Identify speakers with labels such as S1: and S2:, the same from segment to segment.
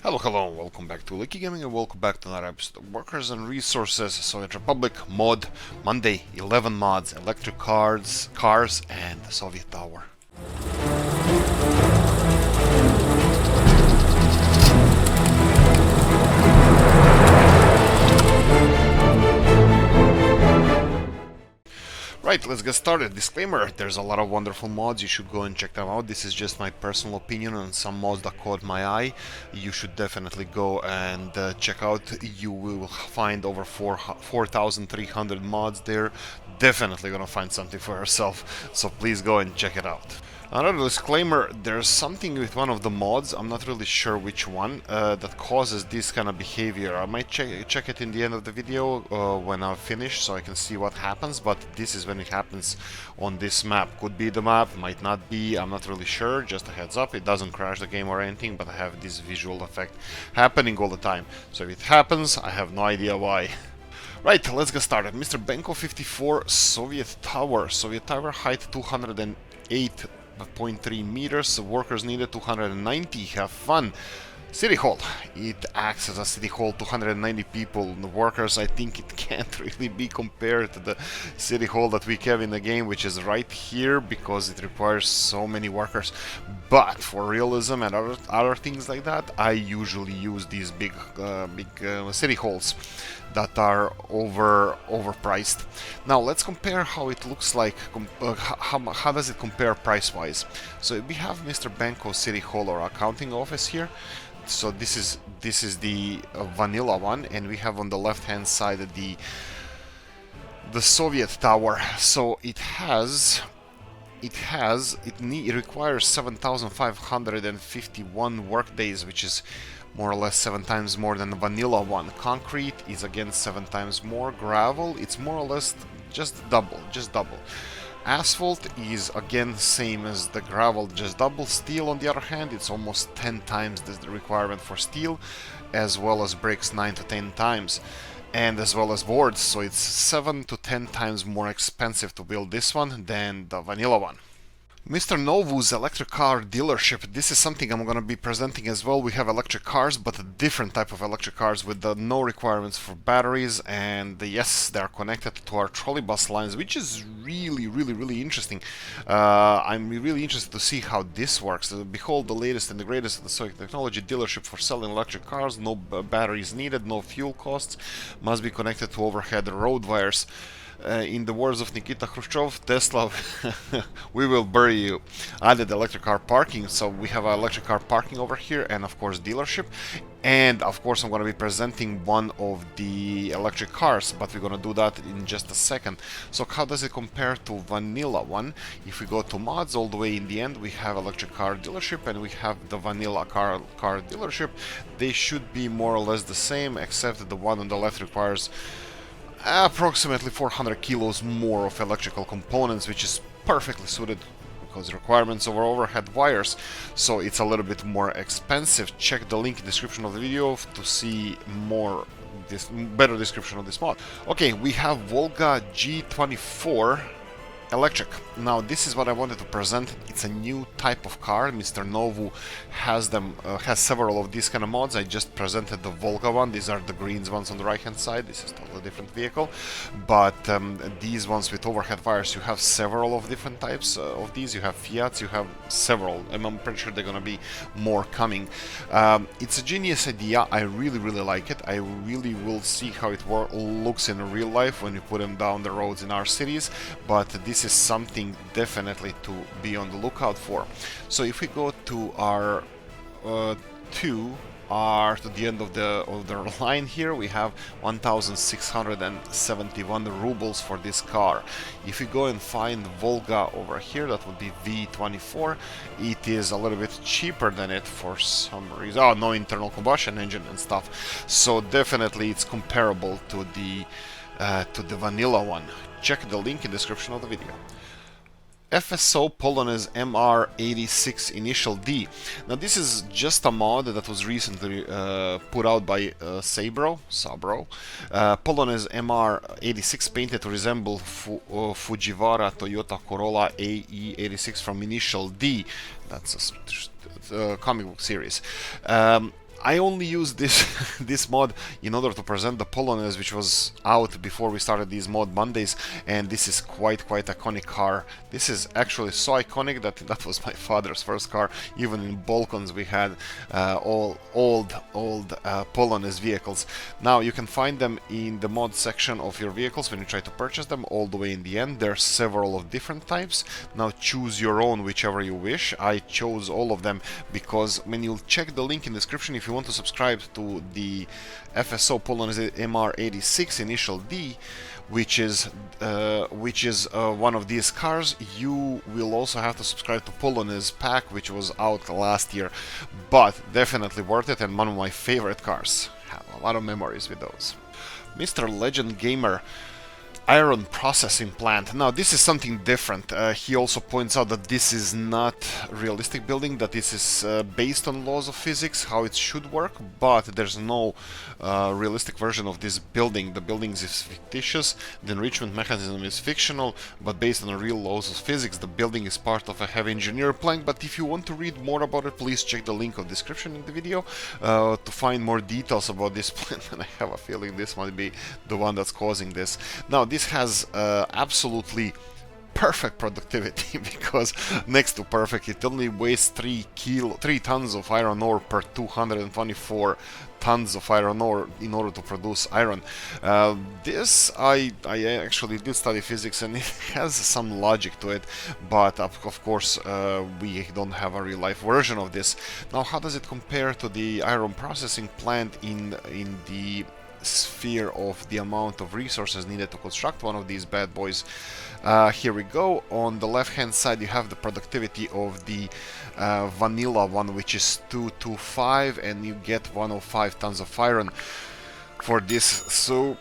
S1: Hello, welcome back to Oolykee Gaming and welcome back to another episode of Workers and Resources Soviet Republic mod Monday. 11 mods, electric cars, and the Soviet Tower. Right, let's get started. Disclaimer, there's a lot of wonderful mods, you should go and check them out. This is just my personal opinion on some mods that caught my eye. You should definitely go and check out. You will find over 4,300 mods there. Definitely gonna find something for yourself, so please go and check it out. Another disclaimer, there's something with one of the mods, I'm not really sure which one, that causes this kind of behavior. I might check it in the end of the video when I've finished so I can see what happens, but this is when it happens on this map. Could be the map, might not be, I'm not really sure, just a heads up. It doesn't crash the game or anything, but I have this visual effect happening all the time. So if it happens, I have no idea why. Right, let's get started. Mr. Benko 54 Soviet Tower. Soviet Tower height 208.3 meters, workers needed 290. Have fun. City Hall. It acts as a city hall, 290 people. The workers, I think it can't really be compared to the city hall that we have in the game, which is right here, because it requires so many workers. But for realism and other things like that, I usually use these big city halls that are overpriced. Now let's compare how it looks like. How does it compare price-wise? So we have Mr. Benko City Hall or accounting office here. So this is the vanilla one, and we have on the left-hand side the Soviet Tower. So it requires 7,551 work days, which is more or less 7 times more than the vanilla one. Concrete is again 7 times more. Gravel, it's more or less just double. Asphalt is again same as the gravel, just double. Steel, on the other hand, it's almost 10 times the requirement for steel, as well as bricks 9 to 10 times, and as well as boards. So it's 7 to 10 times more expensive to build this one than the vanilla one. Mr. Novu's electric car dealership. This is something I'm going to be presenting as well. We have electric cars, but a different type of electric cars with no requirements for batteries, and yes, they're connected to our trolleybus lines, which is really interesting. I'm really interested to see how this works. Behold, the latest and the greatest of the Soviet technology, dealership for selling electric cars. No batteries needed, no fuel costs, must be connected to overhead road wires. In the words of Nikita Khrushchev, Tesla, we will bury you. Added electric car parking, so we have an electric car parking over here, and of course dealership. And of course I'm going to be presenting one of the electric cars, but we're going to do that in just a second. So how does it compare to vanilla one? If we go to mods, all the way in the end we have electric car dealership and we have the vanilla car dealership. They should be more or less the same, except that the one on the left requires approximately 400 kilos more of electrical components, which is perfectly suited because requirements over overhead wires, so it's a little bit more expensive. Check the link in the description of the video to see better description of this mod. Okay, we have Volga G24 Electric. Now this is what I wanted to present. It's a new type of car. Mr. Novu has several of these kind of mods. I just presented the Volga one. These are the green ones on the right hand side. This is a totally different vehicle, but these ones with overhead wires, you have several of different types of these. You have Fiats, you have several, and I'm pretty sure they're gonna be more coming. It's a genius idea. I really like it. I really will see how it looks in real life when you put them down the roads in our cities, but this is something definitely to be on the lookout for. So if we go to our to the end of the line here, we have 1,671 rubles for this car. If we go and find Volga over here, that would be V24. It is a little bit cheaper than it for some reason. Oh, no internal combustion engine and stuff. So definitely it's comparable to the vanilla one. Check the link in the description of the video. FSO Polonez AE86 Initial D. Now this is just a mod that was recently put out by Sabro. Polonez AE86 painted to resemble Fujiwara Toyota Corolla AE86 from Initial D. That's a comic book series. I only use this this mod in order to present the Polonez, which was out before we started these mod Mondays, and this is quite iconic car. This is actually so iconic that that was my father's first car. Even in Balkans we had all old Polonez vehicles. Now you can find them in the mod section of your vehicles when you try to purchase them, all the way in the end. There are several of different types. Now choose your own, whichever you wish. I chose all of them because when you check the link in the description, if you want to subscribe to the FSO Polonez AE86 Initial D, which is one of these cars, you will also have to subscribe to Polonez Pack, which was out last year, but definitely worth it and one of my favorite cars. Have a lot of memories with those. Mr. Legend Gamer iron processing plant. Now this is something different. He also points out that this is not realistic building, that this is based on laws of physics, how it should work, but there's no realistic version of this building. The building is fictitious, the enrichment mechanism is fictional, but based on the real laws of physics. The building is part of a heavy engineer plan, but if you want to read more about it, please check the link of description in the video to find more details about this plant, and I have a feeling this might be the one that's causing this. Now this has absolutely perfect productivity, because next to perfect, it only weighs 3 tons of iron ore per 224 tons of iron ore in order to produce iron. This I actually did study physics, and it has some logic to it, but of course we don't have a real life version of this. Now how does it compare to the iron processing plant in the sphere of the amount of resources needed to construct one of these bad boys? Here we go. On the left hand side you have the productivity of the vanilla one, which is 225, and you get 105 tons of iron for this, so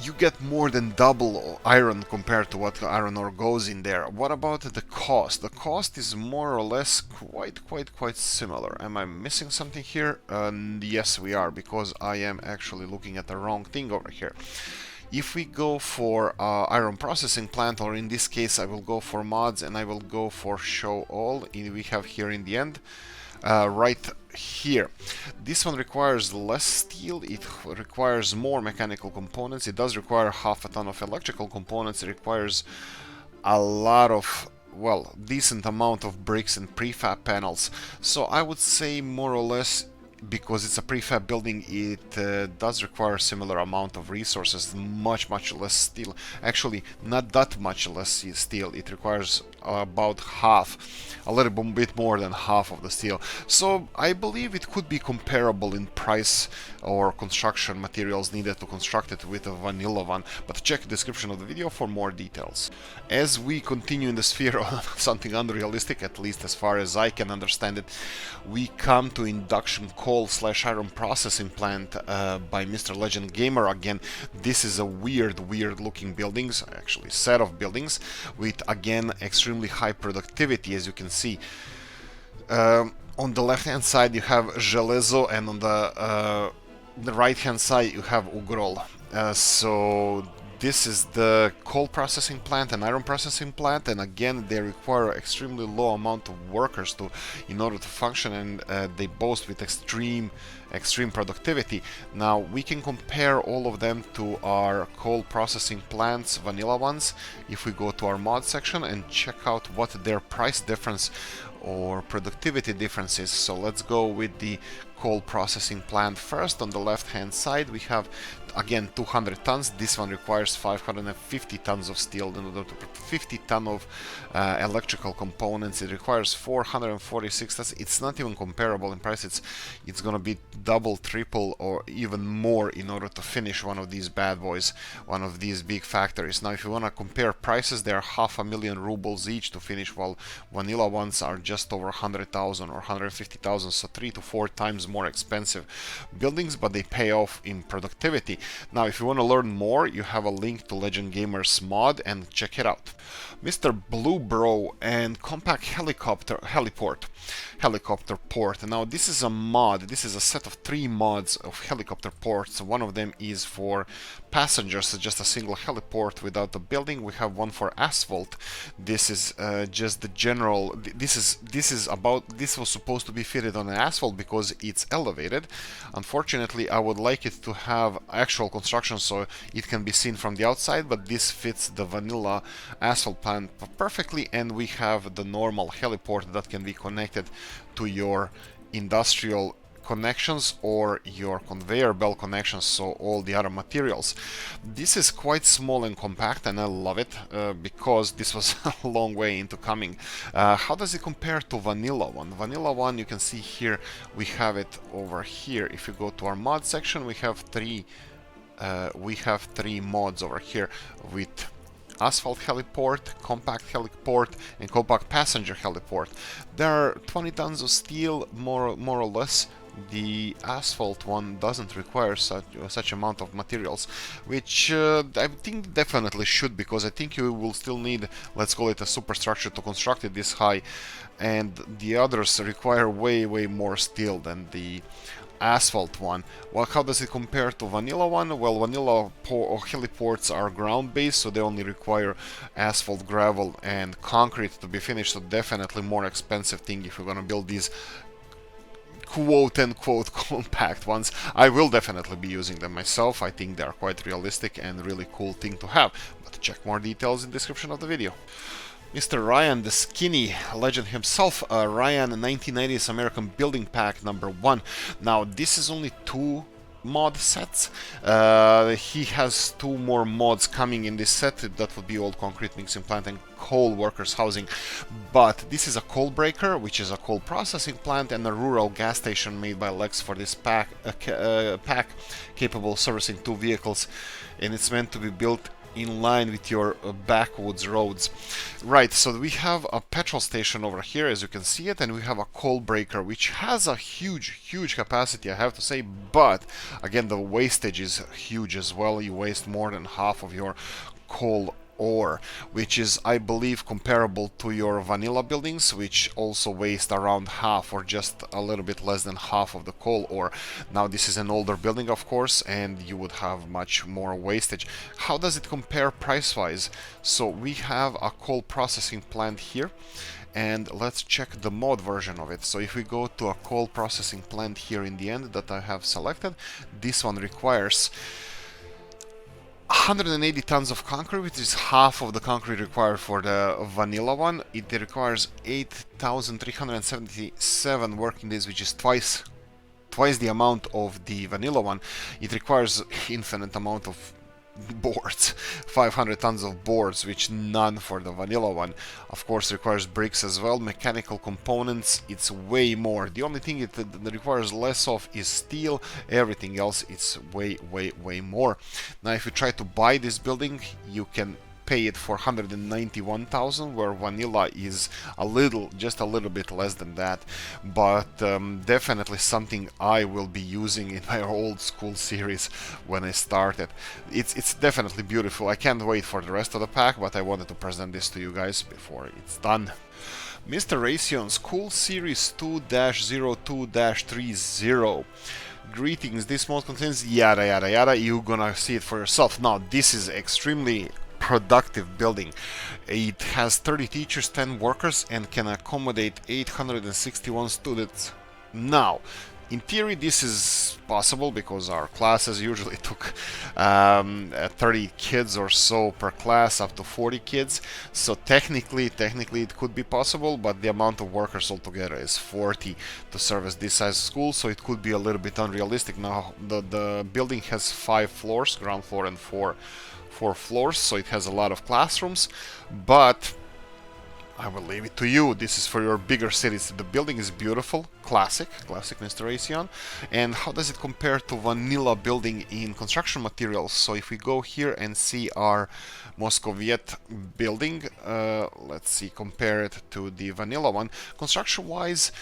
S1: you get more than double iron compared to what iron ore goes in there. What about the cost? The cost is more or less quite similar. Am I missing something here? Yes, we are, because I am actually looking at the wrong thing over here. If we go for iron processing plant, or in this case I will go for mods and I will go for show all, we have here in the end right here. This one requires less steel, it requires more mechanical components, it does require half a ton of electrical components, it requires a lot of, well, decent amount of bricks and prefab panels. So I would say more or less, because it's a prefab building, it does require a similar amount of resources, much less steel. Actually, not that much less steel, it requires about half, a little bit more than half of the steel. So I believe it could be comparable in price or construction materials needed to construct it with a vanilla one, but check the description of the video for more details. As we continue in the sphere of something unrealistic, at least as far as I can understand it, we come to Induction coal/iron processing plant by Mr. Legend Gamer again. This is a weird looking buildings, actually set of buildings, with again extremely high productivity, as you can see. On the left hand side you have Żelezo, and on the right hand side you have Ugrol. So this is the coal processing plant and iron processing plant, and again they require extremely low amount of workers in order to function, and they boast with extreme productivity. Now we can compare all of them to our coal processing plants, vanilla ones, if we go to our mod section and check out what their price difference or productivity difference is. So let's go with the coal processing plant first. On the left hand side we have again 200 tons. This one requires 550 tons of steel in order to put 50 ton of electrical components. It requires 446 tons. It's not even comparable in price. It's gonna be double, triple, or even more in order to finish one of these bad boys, one of these big factories. Now if you want to compare prices, they are 500,000 rubles each to finish, while vanilla ones are just over 100,000 or 150,000, so 3 to 4 times more expensive buildings, but they pay off in productivity. Now if you want to learn more, you have a link to Legend Gamer's mod, and check it out. Mr. Blue Bro and Compact Heliport. Helicopter port. Now this is a mod, this is a set of 3 mods of helicopter ports. One of them is for passengers, so just a single heliport without a building. We have one for asphalt. This is just the general, this was supposed to be fitted on an asphalt because it's it's elevated. Unfortunately, I would like it to have actual construction so it can be seen from the outside, but this fits the vanilla asphalt plant perfectly, and we have the normal heliport that can be connected to your industrial connections or your conveyor belt connections, so all the other materials. This is quite small and compact, and I love it because this was a long way into coming. How does it compare to vanilla one? Vanilla one, you can see here, we have it over here. If you go to our mod section, we have three mods over here with asphalt heliport, compact heliport, and compact passenger heliport. There are 20 tons of steel, more or less. The asphalt one doesn't require such amount of materials, which I think definitely should, because I think you will still need, let's call it a superstructure to construct it this high, and the others require way more steel than the asphalt one. Well, how does it compare to vanilla one? Well, vanilla heliports are ground-based, so they only require asphalt, gravel, and concrete to be finished, so definitely more expensive thing if you're gonna build these quote-unquote compact ones. I will definitely be using them myself. I think they are quite realistic and really cool thing to have, but check more details in the description of the video. Mr. Ryan, the skinny legend himself, Ryan 1990s American Building Pack number 1. Now, this is only 2 mod sets. He has 2 more mods coming in this set. That would be old concrete mixing plant and coal workers housing. But this is a coal breaker, which is a coal processing plant, and a rural gas station made by Lex for this pack capable of servicing 2 vehicles, and it's meant to be built in line with your backwoods roads. Right, so we have a petrol station over here, as you can see it, and we have a coal breaker, which has a huge capacity, I have to say, but again, the wastage is huge as well. You waste more than half of your coal ore, which is, I believe, comparable to your vanilla buildings, which also waste around half or just a little bit less than half of the coal ore. Now, this is an older building, of course, and you would have much more wastage. How does it compare price-wise? So we have a coal processing plant here, and let's check the mod version of it. So if we go to a coal processing plant here in the end that I have selected, this one requires 180 tons of concrete, which is half of the concrete required for the vanilla one. It requires 8,377 working days, which is twice the amount of the vanilla one. It requires infinite amount of boards, 500 tons of boards, which none for the vanilla one. Of course, requires bricks as well, mechanical components, it's way more. The only thing it requires less of is steel. Everything else it's way more. Now, if you try to buy this building, you can pay it for 191,000, where vanilla is just a little bit less than that, but definitely something I will be using in my old school series when I started. It's definitely beautiful. I can't wait for the rest of the pack, but I wanted to present this to you guys before it's done. Mr. Raytheon's Cool Series 2-02-30. Greetings, this mod contains yada yada, you're gonna see it for yourself. Now, this is extremely productive building. It has 30 teachers, 10 workers, and can accommodate 861 students. Now, in theory, this is possible because our classes usually took 30 kids or so per class, up to 40 kids. So technically it could be possible, but the amount of workers altogether is 40 to service this size school, so it could be a little bit unrealistic. Now, the building has 5 floors, ground floor and 4 floors, so it has a lot of classrooms, but I will leave it to you. This is for your bigger cities. The building is beautiful, classic Mr. Raytheon. And how does it compare to vanilla building in construction materials? So if we go here and see our Moscoviet building, let's see, compare it to the vanilla one. Construction wise,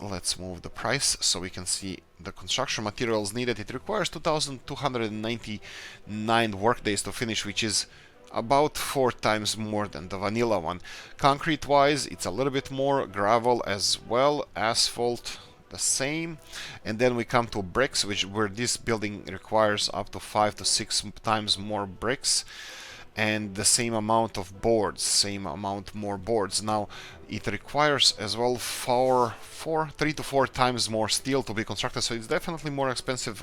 S1: let's move the price so we can see the construction materials needed. It requires 2,299 workdays to finish, which is about 4 times more than the vanilla one. Concrete wise, it's a little bit more, gravel as well, asphalt the same, and then we come to bricks, where this building requires up to 5 to 6 times more bricks. and the same amount of boards, same amount more boards. Now it requires as well 3 to 4 times more steel to be constructed, so it's definitely more expensive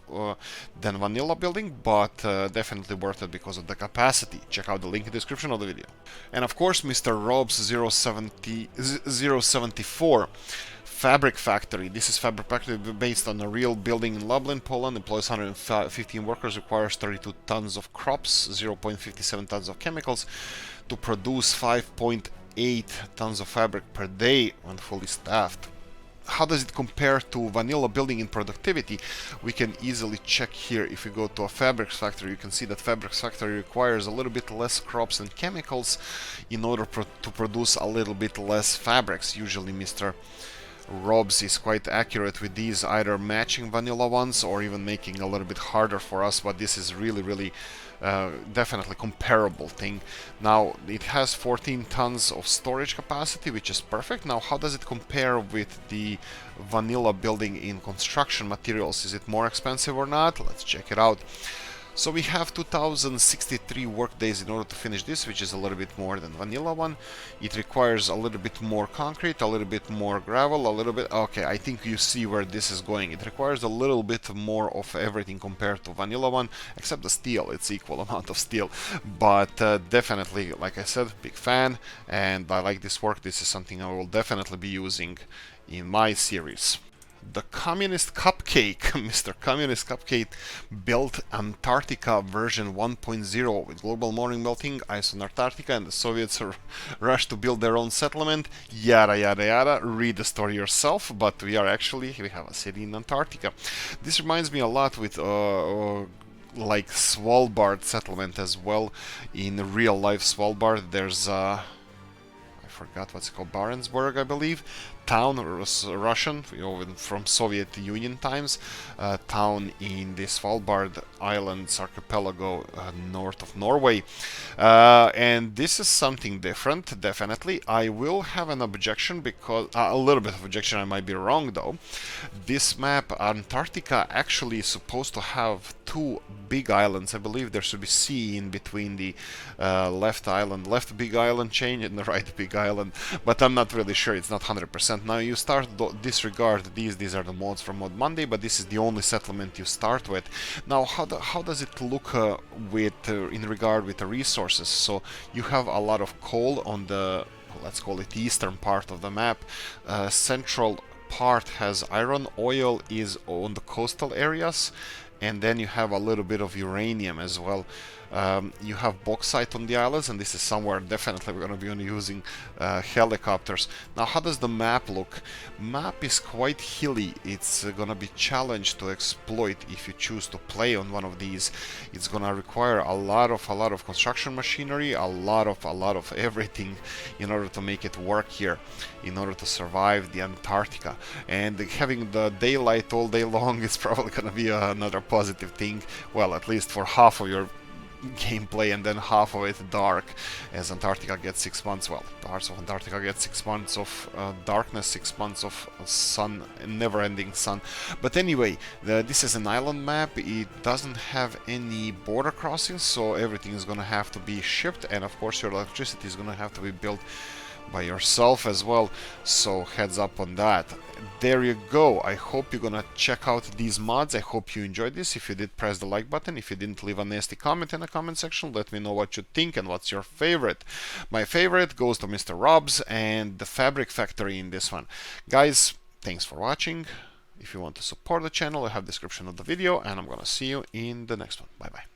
S1: than vanilla building, but definitely worth it because of the capacity. Check out the link in the description of the video. And of course, Mr. Rob's 074 Fabric Factory. This is Fabric Factory based on a real building in Lublin, Poland. Employs 115 workers, requires 32 tons of crops, 0.57 tons of chemicals to produce 5.8 tons of fabric per day when fully staffed. How does it compare to vanilla building in productivity? We can easily check here. If we go to a fabrics factory, you can see that fabrics factory requires a little bit less crops and chemicals in order to produce a little bit less fabrics. Usually Mr. Rob's is quite accurate with these, either matching vanilla ones or even making a little bit harder for us, but this is really definitely comparable thing. Now it has 14 tons of storage capacity, which is perfect. Now how does it compare with the vanilla building in construction materials? Is it more expensive or not? Let's check it out. So we have 2063 work days in order to finish this, which is a little bit more than vanilla one. It requires a little bit more concrete, a little bit more gravel, a little bit... Okay, I think you see where this is going. It requires a little bit more of everything compared to vanilla one, except the steel. It's equal amount of steel. But definitely, like I said, big fan, and I like this work. This is something I will definitely be using in my series. The Communist Cupcake, Mr. Communist Cupcake, built Antarctica version 1.0 with global morning melting, ice on Antarctica, and the Soviets rushed to build their own settlement. Yada yada yada. Read the story yourself. But we have a city in Antarctica. This reminds me a lot with like Svalbard settlement as well. In real life Svalbard, there's I forgot what's it called, Barentsburg, I believe. Town, Russian, from Soviet Union times, town in the Svalbard Islands archipelago north of Norway. And this is something different, definitely. I will have an objection, because a little bit of objection, I might be wrong though. This map, Antarctica, actually is supposed to have 2 big islands. I believe there should be sea in between the left big island chain and the right big island, but I'm not really sure. It's not 100%. Now you start disregard these are the mods from Mod Monday, but this is the only settlement you start with. Now how does it look in regard with the resources? So you have a lot of coal on the, let's call it, eastern part of the map. Central part has iron. Oil is on the coastal areas, and then you have a little bit of uranium as well. You have bauxite on the islands, and this is somewhere definitely we're going to be using helicopters. Now how does the map look? Map is quite hilly. It's going to be challenged to exploit if you choose to play on one of these. It's going to require a lot of construction machinery, a lot of everything in order to make it work here, in order to survive the Antarctica. And having the daylight all day long is probably going to be another positive thing. Well, at least for half of your gameplay, and then half of it dark, as Antarctica gets 6 months. Well, parts of Antarctica get 6 months of darkness, 6 months of sun, never-ending sun. But anyway, this is an island map. It doesn't have any border crossings, so everything is gonna have to be shipped, and of course your electricity is gonna have to be built by yourself as well, so heads up on that. There you go. I hope you're gonna check out these mods. I hope you enjoyed this. If you did, press the like button. If you didn't, leave a nasty comment in the comment section. Let me know what you think and what's your favorite. My favorite goes to Mr. Rob's and the Fabric Factory in this one. Guys, thanks for watching. If you want to support the channel, I have the description of the video, and I'm gonna see you in the next one. Bye bye.